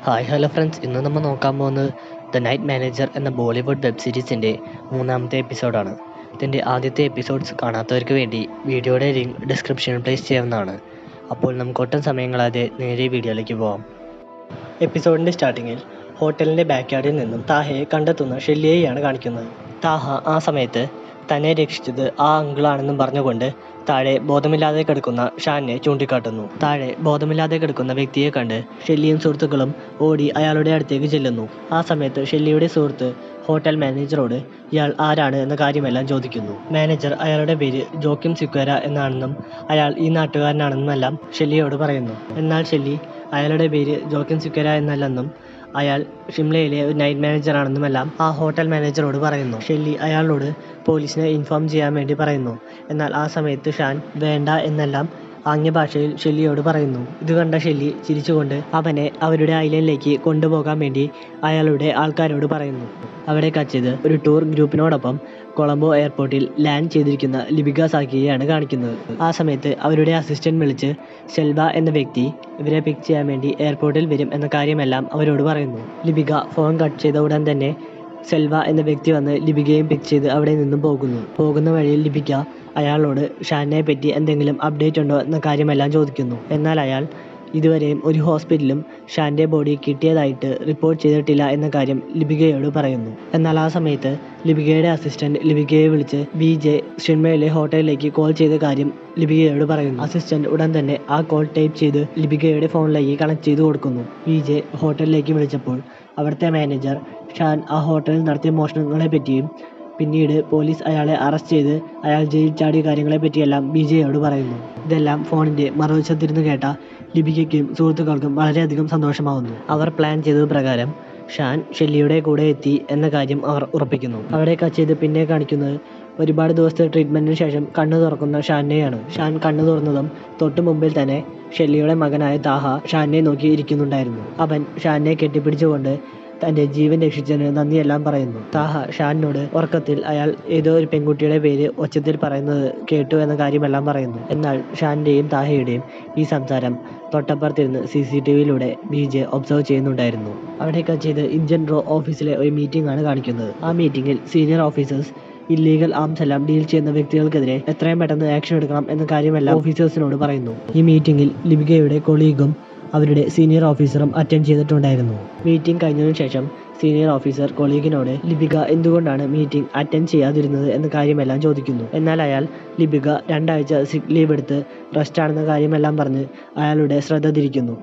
Hi hello friends, ഇന്ന് നമ്മൾ നോക്കാൻ പോകുന്നത് ദ നൈറ്റ് മാനേജർ എന്ന ബോളിവുഡ് വെബ് സീരീസിൻ്റെ 3-ാമത്തെ എപ്പിസോഡാണ്. ഇതിൻ്റെ ആദ്യത്തെ എപ്പിസോഡ്സ് കാണാത്തവർക്ക് വേണ്ടി വീഡിയോയുടെ ലിങ്ക് ഡിസ്ക്രിപ്ഷനിൽ പ്ലേസ് ചെയ്യാവുന്നതാണ്. അപ്പോൾ നമുക്ക് ഒട്ടും സമയം കളയാതെ നേരെ വീഡിയോയിലേക്ക് പോകാം. എപ്പിസോഡിൻ്റെ സ്റ്റാർട്ടിങ്ങിൽ ഹോട്ടലിൻ്റെ ബാക്ക്യാർഡിൽ നിന്നും താഹയെ കണ്ടെത്തുന്ന ഷെല്ലിയെയാണ് കാണിക്കുന്നത്. താഹ ആ സമയത്ത് തന്നെ രക്ഷിച്ചത് ആ അങ്കിളാണെന്നും പറഞ്ഞുകൊണ്ട് താഴെ ബോധമില്ലാതെ കിടക്കുന്ന ഷാനെ ചൂണ്ടിക്കാട്ടുന്നു. താഴെ ബോധമില്ലാതെ കിടക്കുന്ന വ്യക്തിയെ കണ്ട് ഷെല്ലിയും സുഹൃത്തുക്കളും ഓടി അയാളുടെ അടുത്തേക്ക് ചെല്ലുന്നു. ആ സമയത്ത് ഷെല്ലിയുടെ സുഹൃത്ത് ഹോട്ടൽ മാനേജറോട് ഇയാൾ ആരാണ് എന്ന കാര്യമെല്ലാം ചോദിക്കുന്നു. മാനേജർ അയാളുടെ പേര് ജോക്കിം സിക്വേര എന്നാണെന്നും അയാൾ ഈ നാട്ടുകാരനാണെന്നുമെല്ലാം ഷെല്ലിയോട് പറയുന്നു. എന്നാൽ ഷെല്ലി അയാളുടെ പേര് ജോക്കിം സിക്വേര എന്നല്ലെന്നും അയാൾ ഷിംലയിലെ ഒരു നൈറ്റ് മാനേജറാണെന്നുമെല്ലാം ആ ഹോട്ടൽ മാനേജറോട് പറയുന്നു. ഷെല്ലി അയാളോട് പോലീസിനെ ഇൻഫോം ചെയ്യാൻ വേണ്ടി പറയുന്നു. എന്നാൽ ആ സമയത്ത് ഷാൻ വേണ്ട എന്നെല്ലാം ആംഗ്യഭാഷയിൽ ഷെല്ലിയോട് പറയുന്നു. ഇത് കണ്ട ഷെല്ലി ചിരിച്ചുകൊണ്ട് അവനെ അവരുടെ ഐലൻഡിലേക്ക് കൊണ്ടുപോകാൻ വേണ്ടി അയാളുടെ ആൾക്കാരോട് പറയുന്നു. അവിടെ കച്ചത് ഒരു ടൂർ ഗ്രൂപ്പിനോടൊപ്പം കൊളംബോ എയർപോർട്ടിൽ ലാൻഡ് ചെയ്തിരിക്കുന്ന ലിബിക സാക്കിയെയാണ് കാണിക്കുന്നത്. ആ സമയത്ത് അവരുടെ അസിസ്റ്റന്റ് വിളിച്ച് സെൽവ എന്ന വ്യക്തി ഇവരെ പിക്ക് ചെയ്യാൻ വേണ്ടി എയർപോർട്ടിൽ വരും എന്ന കാര്യമെല്ലാം അവരോട് പറയുന്നു. ലിബിക ഫോൺ കട്ട് ചെയ്ത ഉടൻ തന്നെ സെൽവ എന്ന വ്യക്തി വന്ന് ലിബികയും പിക്ക് ചെയ്ത് അവിടെ നിന്നും പോകുന്ന വഴിയിൽ ലിബിക അയാളോട് ഷാനെ പറ്റി എന്തെങ്കിലും അപ്ഡേറ്റ് ഉണ്ടോ എന്ന കാര്യമെല്ലാം ചോദിക്കുന്നു. എന്നാൽ അയാൾ ഇതുവരെയും ഒരു ഹോസ്പിറ്റലും ഷാൻ്റെ ബോഡി കിട്ടിയതായിട്ട് റിപ്പോർട്ട് ചെയ്തിട്ടില്ല എന്ന കാര്യം ലിബികയോട് പറയുന്നു. എന്നാൽ ആ സമയത്ത് ലിബികയുടെ അസിസ്റ്റന്റ് ലിബികയെ വിളിച്ച് BJ ഷിൻമയിലെ ഹോട്ടലിലേക്ക് കോൾ ചെയ്ത കാര്യം ലിബികയോട് പറയുന്നു. അസിസ്റ്റന്റ് ഉടൻ തന്നെ ആ കോൾ ടൈപ്പ് ചെയ്ത് ലിബികയുടെ ഫോണിലേക്ക് കണക്ട് ചെയ്ത് കൊടുക്കുന്നു. BJ ഹോട്ടലിലേക്ക് വിളിച്ചപ്പോൾ അവിടുത്തെ മാനേജർ ഷാൻ ആ ഹോട്ടലിൽ നടത്തിയ മോഷണങ്ങളെ പറ്റിയും പിന്നീട് പോലീസ് അയാളെ അറസ്റ്റ് ചെയ്ത് അയാൾ ജയിൽ ചാടിയ കാര്യങ്ങളെ പറ്റിയെല്ലാം BJയോട് പറയുന്നു. ഇതെല്ലാം ഫോണിൻ്റെ മറുവശത്തിരുന്ന് കേട്ട ലിബികയ്ക്കും സുഹൃത്തുക്കൾക്കും വളരെയധികം സന്തോഷമാവുന്നു. അവർ പ്ലാൻ ചെയ്തത് പ്രകാരം ഷാൻ ഷെല്ലിയുടെ കൂടെ എത്തി എന്ന കാര്യം അവർ ഉറപ്പിക്കുന്നു. അവിടെ കച്ചത് പിന്നെ കാണിക്കുന്നത് ഒരുപാട് ദിവസത്തെ ട്രീറ്റ്മെൻറ്റിന് ശേഷം കണ്ണു തുറക്കുന്ന ഷാനെയാണ്. ഷാൻ കണ്ണു തുറന്നതും തൊട്ടു മുമ്പിൽ തന്നെ ഷെല്ലിയുടെ മകനായ താഹ ഷാനെ നോക്കി ഇരിക്കുന്നുണ്ടായിരുന്നു. അവൻ ഷാനെ കെട്ടിപ്പിടിച്ചുകൊണ്ട് തൻ്റെ ജീവൻ രക്ഷിച്ചതിന് നന്ദിയെല്ലാം പറയുന്നു. താഹ ഷാനിനോട് ഉറക്കത്തിൽ അയാൾ ഏതോ ഒരു പെൺകുട്ടിയുടെ പേര് ഒച്ചത്തിൽ പറയുന്നത് കേട്ടു എന്ന കാര്യമെല്ലാം പറയുന്നു. എന്നാൽ ഷാൻ്റെയും താഹയുടെയും ഈ സംസാരം തൊട്ടപ്പുറത്തിരുന്ന് CCTVയിലൂടെ BJ ഒബ്സർവ് ചെയ്യുന്നുണ്ടായിരുന്നു. അവിടെയൊക്കെ ചെയ്ത് ഇന്ത്യൻ റോ ഓഫീസിലെ ഒരു മീറ്റിംഗ് ആണ് കാണിക്കുന്നത്. ആ മീറ്റിംഗിൽ സീനിയർ ഓഫീസേഴ്സ് ഇല്ലീഗൽ ആംസ് എല്ലാം ഡീൽ ചെയ്യുന്ന വ്യക്തികൾക്കെതിരെ എത്രയും പെട്ടെന്ന് ആക്ഷൻ എടുക്കണം എന്ന കാര്യമെല്ലാം ഓഫീസേഴ്സിനോട് പറയുന്നു. ഈ മീറ്റിംഗിൽ ലിബികയുടെ കൊളീഗും അവരുടെ സീനിയർ ഓഫീസറും അറ്റൻഡ് ചെയ്തിട്ടുണ്ടായിരുന്നു. മീറ്റിംഗ് കഴിഞ്ഞതിനു ശേഷം സീനിയർ ഓഫീസർ കൊളീഗിനോട് ലിബിക എന്തുകൊണ്ടാണ് മീറ്റിംഗ് അറ്റൻഡ് ചെയ്യാതിരുന്നത് എന്ന കാര്യമെല്ലാം ചോദിക്കുന്നു. എന്നാൽ അയാൾ ലിബിക 2 ആഴ്ച സിക്ക് ലീവ് എടുത്ത് റെസ്റ്റാണെന്ന കാര്യമെല്ലാം പറഞ്ഞ് അയാളുടെ ശ്രദ്ധ തിരിക്കുന്നു.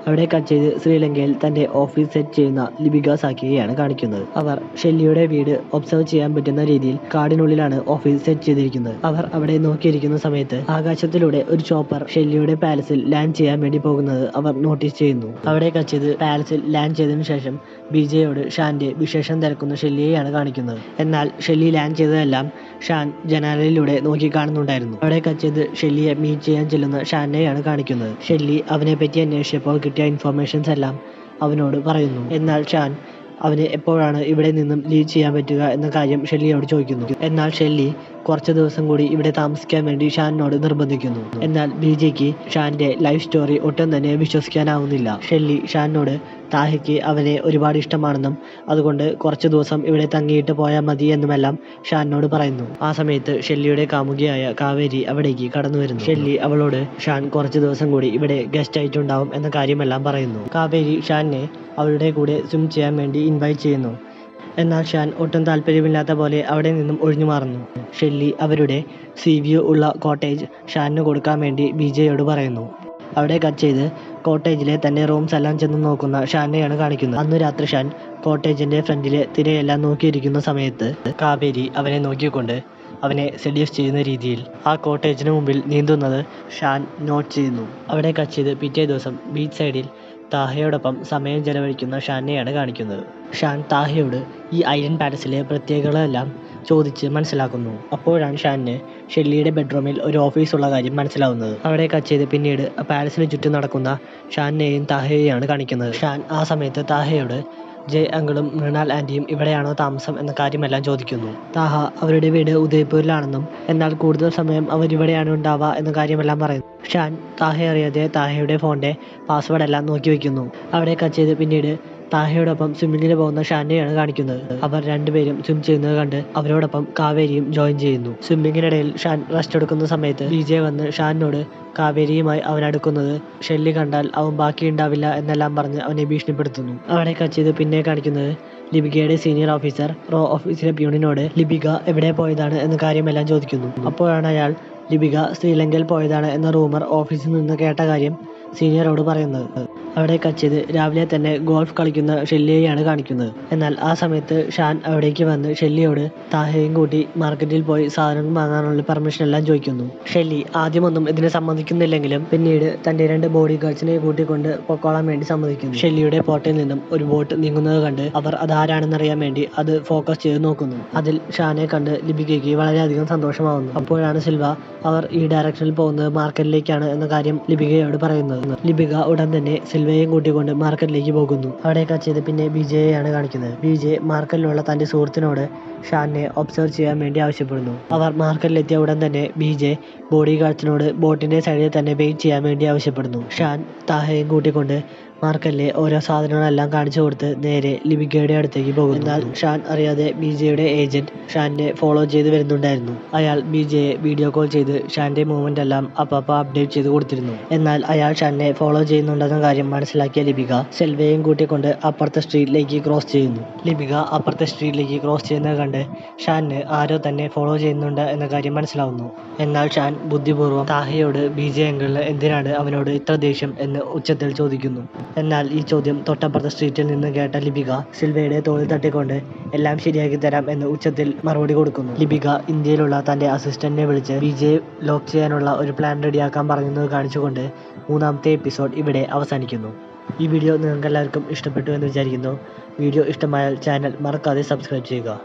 അവിടെ കട്ട് ചെയ്ത് ശ്രീലങ്കയിൽ തൻ്റെ ഓഫീസ് സെറ്റ് ചെയ്യുന്ന ലിബിക സാക്കിയെയാണ് കാണിക്കുന്നത്. അവർ ഷെല്ലിയുടെ വീട് ഒബ്സർവ് ചെയ്യാൻ പറ്റുന്ന രീതിയിൽ കാടിനുള്ളിലാണ് ഓഫീസ് സെറ്റ് ചെയ്തിരിക്കുന്നത്. അവർ അവിടെ നോക്കിയിരിക്കുന്ന സമയത്ത് ആകാശത്തിലൂടെ ഒരു ചോപ്പർ ഷെല്ലിയുടെ പാലസിൽ ലാൻഡ് ചെയ്യാൻ വേണ്ടി പോകുന്നത് അവർ നോട്ടീസ് ചെയ്യുന്നു. അവിടെ കട്ട് ചെയ്ത് പാലസിൽ ലാൻഡ് ചെയ്തതിനു ശേഷം BJയോട് ഷാൻ്റെ വിശേഷം തിരക്കുന്ന ഷെല്ലിയെയാണ് കാണിക്കുന്നത്. എന്നാൽ ഷെല്ലി ലാൻഡ് ചെയ്തതെല്ലാം ഷാൻ ജനാലയിലൂടെ നോക്കി കാണുന്നുണ്ടായിരുന്നു. അവിടെ കട്ട് ചെയ്ത് ഷെല്ലിയെ മീറ്റ് ചെയ്യാൻ ചെല്ലുന്ന ഷാനെയാണ് കാണിക്കുന്നത്. ഷെല്ലി അവനെ പറ്റി അന്വേഷിച്ചപ്പോൾ കിട്ടിയ ഇൻഫർമേഷൻസ് എല്ലാം അവനോട് പറയുന്നു. എന്നാൽ ഷാൻ അവന് എപ്പോഴാണ് ഇവിടെ നിന്നും ലീവ് ചെയ്യാൻ പറ്റുക എന്ന കാര്യം ഷെല്ലിയോട് ചോദിക്കുന്നു. എന്നാൽ ഷെല്ലി കുറച്ച് ദിവസം കൂടി ഇവിടെ താമസിക്കാൻ വേണ്ടി ഷാനിനോട് നിർബന്ധിക്കുന്നു. എന്നാൽ BJക്ക് ഷാൻ്റെ ലൈഫ് സ്റ്റോറി ഒട്ടും തന്നെ വിശ്വസിക്കാനാവുന്നില്ല. ഷെല്ലി ഷാനിനോട് താഹയ്ക്ക് അവനെ ഒരുപാട് ഇഷ്ടമാണെന്നും അതുകൊണ്ട് കുറച്ച് ദിവസം ഇവിടെ തങ്ങിയിട്ട് പോയാൽ മതി എന്നുമെല്ലാം ഷാനിനോട് പറയുന്നു. ആ സമയത്ത് ഷെല്ലിയുടെ കാമുകിയായ കാവേരി അവിടേക്ക് കടന്നു വരുന്നു. ഷെല്ലി അവളോട് ഷാൻ കുറച്ച് ദിവസം കൂടി ഇവിടെ ഗസ്റ്റ് ആയിട്ടുണ്ടാവും എന്ന കാര്യമെല്ലാം പറയുന്നു. കാവേരി ഷാനെ അവളുടെ കൂടെ സ്വിം ചെയ്യാൻ വേണ്ടി ഇൻവൈറ്റ് ചെയ്യുന്നു. എന്നാൽ ഷാൻ ഒട്ടും താല്പര്യമില്ലാത്ത പോലെ അവിടെ നിന്നും ഒഴിഞ്ഞു മാറുന്നു. ഷെല്ലി അവരുടെ സീ-വ്യൂ ഉള്ള കോട്ടേജ് ഷാനിന് കൊടുക്കാൻ വേണ്ടി BJയോട് പറയുന്നു. അവിടെ കട്ട് ചെയ്ത് കോട്ടേജിലെ തൻ്റെ റൂംസ് എല്ലാം ചെന്ന് നോക്കുന്ന ഷാനെയാണ് കാണിക്കുന്നത്. അന്ന് രാത്രി ഷാൻ കോട്ടേജിൻ്റെ ഫ്രണ്ടിലെ തിരയെല്ലാം നോക്കിയിരിക്കുന്ന സമയത്ത് കാവേരി അവനെ നോക്കിക്കൊണ്ട് അവനെ സെഡ്യൂസ് ചെയ്യുന്ന രീതിയിൽ ആ കോട്ടേജിന് മുമ്പിൽ നീന്തുന്നത് ഷാൻ നോട്ട് ചെയ്യുന്നു. അവിടെ കട്ട് ചെയ്ത് പിറ്റേ ദിവസം ബീച്ച് സൈഡിൽ താഹയോടൊപ്പം സമയം ചെലവഴിക്കുന്ന ഷാനെയാണ് കാണിക്കുന്നത്. ഷാൻ താഹയോട് ഈ ഐലൻഡ് പാലസിലെ പ്രത്യേകതകളെല്ലാം ചോദിച്ച് മനസ്സിലാക്കുന്നു. അപ്പോഴാണ് ഷാനിന് ഷെല്ലിയുടെ ബെഡ്റൂമിൽ ഒരു ഓഫീസുള്ള കാര്യം മനസ്സിലാവുന്നത്. അവിടെ കട്ട് ചെയ്ത് പിന്നീട് പാലസിന് ചുറ്റും നടക്കുന്ന ഷാനെയും താഹയെയാണ് കാണിക്കുന്നത്. ഷാൻ ആ സമയത്ത് താഹയോട് ജയ് അങ്കിളും മൃണാൽ ആൻറ്റിയും ഇവിടെയാണോ താമസം എന്ന കാര്യമെല്ലാം ചോദിക്കുന്നു. താഹ അവരുടെ വീട് ഉദയ്പൂരിലാണെന്നും എന്നാൽ കൂടുതൽ സമയം അവരിവിടെയാണ് ഉണ്ടാവുക എന്ന കാര്യമെല്ലാം പറയുന്നു. ഷാൻ താഹയെ അറിയാതെ താഹയുടെ ഫോണിൻ്റെ പാസ്വേഡ് എല്ലാം നോക്കി വയ്ക്കുന്നു. അവിടെ കട്ട് ചെയ്ത് പിന്നീട് താഹയോടൊപ്പം സ്വിമ്മിങ്ങിന് പോകുന്ന ഷാനെയാണ് കാണിക്കുന്നത്. അവർ രണ്ടുപേരും സ്വിം ചെയ്യുന്നത് കണ്ട് അവരോടൊപ്പം കാവേരിയും ജോയിൻ ചെയ്യുന്നു. സ്വിമ്മിങ്ങിനിടയിൽ ഷാൻ റെസ്റ്റ് എടുക്കുന്ന സമയത്ത് വിജയ് വന്ന് ഷാനിനോട് കാവേരിയുമായി അവൻ അടുക്കുന്നത് ഷെല്ലി കണ്ടാൽ അവൻ ബാക്കിയുണ്ടാവില്ല എന്നെല്ലാം പറഞ്ഞ് അവനെ ഭീഷണിപ്പെടുത്തുന്നു. അവിടെ കട്ട് ചെയ്ത് പിന്നെ കാണിക്കുന്നത് ലിപികയുടെ സീനിയർ ഓഫീസർ റോ ഓഫീസിലെ പ്യൂണിനോട് ലിപിക എവിടെ പോയതാണ് എന്ന കാര്യമെല്ലാം ചോദിക്കുന്നു. അപ്പോഴാണ് അയാൾ ലിപിക ശ്രീലങ്കയിൽ പോയതാണ് എന്ന റൂമർ ഓഫീസിൽ നിന്ന് കേട്ട കാര്യം സീനിയറോട് പറയുന്നത്. അവിടെ കട്ട് ചെയ്ത് രാവിലെ തന്നെ ഗോൾഫ് കളിക്കുന്ന ഷെല്ലിയെയാണ് കാണിക്കുന്നത്. എന്നാൽ ആ സമയത്ത് ഷാൻ അവിടേക്ക് വന്ന് ഷെല്ലിയോട് താഹയും കൂട്ടി മാർക്കറ്റിൽ പോയി സാധനങ്ങൾ വാങ്ങാനുള്ള പെർമിഷൻ എല്ലാം ചോദിക്കുന്നു. ഷെല്ലി ആദ്യമൊന്നും ഇതിന് സമ്മതിക്കുന്നില്ലെങ്കിലും പിന്നീട് തൻ്റെ 2 ബോഡി ഗാർഡ്സിനെ കൂട്ടിക്കൊണ്ട് പൊക്കോളാൻ വേണ്ടി സമ്മതിക്കുന്നു. ഷെല്ലിയുടെ പോർട്ടിൽ നിന്നും ഒരു ബോട്ട് നീങ്ങുന്നത് കണ്ട് അവർ അതാരാണെന്നറിയാൻ വേണ്ടി അത് ഫോക്കസ് ചെയ്ത് നോക്കുന്നു. അതിൽ ഷാനെ കണ്ട് ലിപികയ്ക്ക് വളരെയധികം സന്തോഷമാവുന്നു. അപ്പോഴാണ് സിൽവ അവർ ഈ ഡയറക്ഷനിൽ പോകുന്നത് മാർക്കറ്റിലേക്കാണ് എന്ന കാര്യം ലിപികയോട് പറയുന്നത്. ലിപിക ഉടൻ തന്നെ സിൽവയെയും കൂട്ടിക്കൊണ്ട് മാർക്കറ്റിലേക്ക് പോകുന്നു. അവിടെ കട്ട് ചെയ്ത് പിന്നെ വിജയെയാണ് കാണിക്കുന്നത്. വിജയ് മാർക്കറ്റിലുള്ള തൻ്റെ സുഹൃത്തിനോട് ഷാനെ ഒബ്സർവ് ചെയ്യാൻ വേണ്ടി ആവശ്യപ്പെടുന്നു. അവർ മാർക്കറ്റിലെത്തിയ ഉടൻ തന്നെ വിജയ് ബോഡി ഗാർഡ്സിനോട് ബോട്ടിൻ്റെ സൈഡിൽ തന്നെ വെയിറ്റ് ചെയ്യാൻ വേണ്ടി ആവശ്യപ്പെടുന്നു. ഷാൻ താഹയും കൂട്ടിക്കൊണ്ട് മാർക്കറ്റിലെ ഓരോ സാധനങ്ങളെല്ലാം കാണിച്ചു കൊടുത്ത് നേരെ ലിപികയുടെ അടുത്തേക്ക് പോകുന്നു. എന്നാൽ ഷാൻ അറിയാതെ ബിജെയുടെ ഏജന്റ് ഷാനെ ഫോളോ ചെയ്ത് വരുന്നുണ്ടായിരുന്നു. അയാൾ ബിജയെ വീഡിയോ കോൾ ചെയ്ത് ഷാന്റെ മൂവ്മെന്റ് എല്ലാം അപ്പപ്പ അപ്ഡേറ്റ് ചെയ്ത് കൊടുത്തിരുന്നു. എന്നാൽ അയാൾ ഷാനെ ഫോളോ ചെയ്യുന്നുണ്ടെന്ന കാര്യം മനസ്സിലാക്കിയ ലിപിക സെൽവയെയും കൂട്ടിക്കൊണ്ട് അപ്പുറത്തെ സ്ട്രീറ്റിലേക്ക് ക്രോസ് ചെയ്യുന്നു. ലിപിക അപ്പുറത്തെ സ്ട്രീറ്റിലേക്ക് ക്രോസ് ചെയ്യുന്നത് കണ്ട് ഷാനിന് ആരോ തന്നെ ഫോളോ ചെയ്യുന്നുണ്ട് എന്ന കാര്യം മനസ്സിലാവുന്നു. എന്നാൽ ഷാൻ ബുദ്ധിപൂർവ്വം താഹയോട് ബിജെ അങ്കിളിന് എന്തിനാണ് അവനോട് ഇത്ര ദേഷ്യം എന്ന് ഉച്ചത്തിൽ ചോദിക്കുന്നു. എന്നാൽ ഈ ചോദ്യം തൊട്ടപ്പുറത്തെ സ്ട്രീറ്റിൽ നിന്ന് കേട്ട ലിപിക സിൽവയുടെ തോളിൽ തട്ടിക്കൊണ്ട് എല്ലാം ശരിയാക്കി തരാം എന്ന് ഉച്ചത്തിൽ മറുപടി കൊടുക്കുന്നു. ലിപിക ഇന്ത്യയിലുള്ള തൻ്റെ അസിസ്റ്റന്റിനെ വിളിച്ച് വിജയ് ലോക്ക് ചെയ്യാനുള്ള ഒരു പ്ലാൻ റെഡിയാക്കാൻ പറയുന്നത് കാണിച്ചുകൊണ്ട് 3ാമത്തെ എപ്പിസോഡ് ഇവിടെ അവസാനിക്കുന്നു. ഈ വീഡിയോ നിങ്ങൾക്ക് എല്ലാവർക്കും ഇഷ്ടപ്പെട്ടു എന്ന് വിചാരിക്കുന്നു. വീഡിയോ ഇഷ്ടമായാൽ ചാനൽ മറക്കാതെ സബ്സ്ക്രൈബ് ചെയ്യുക.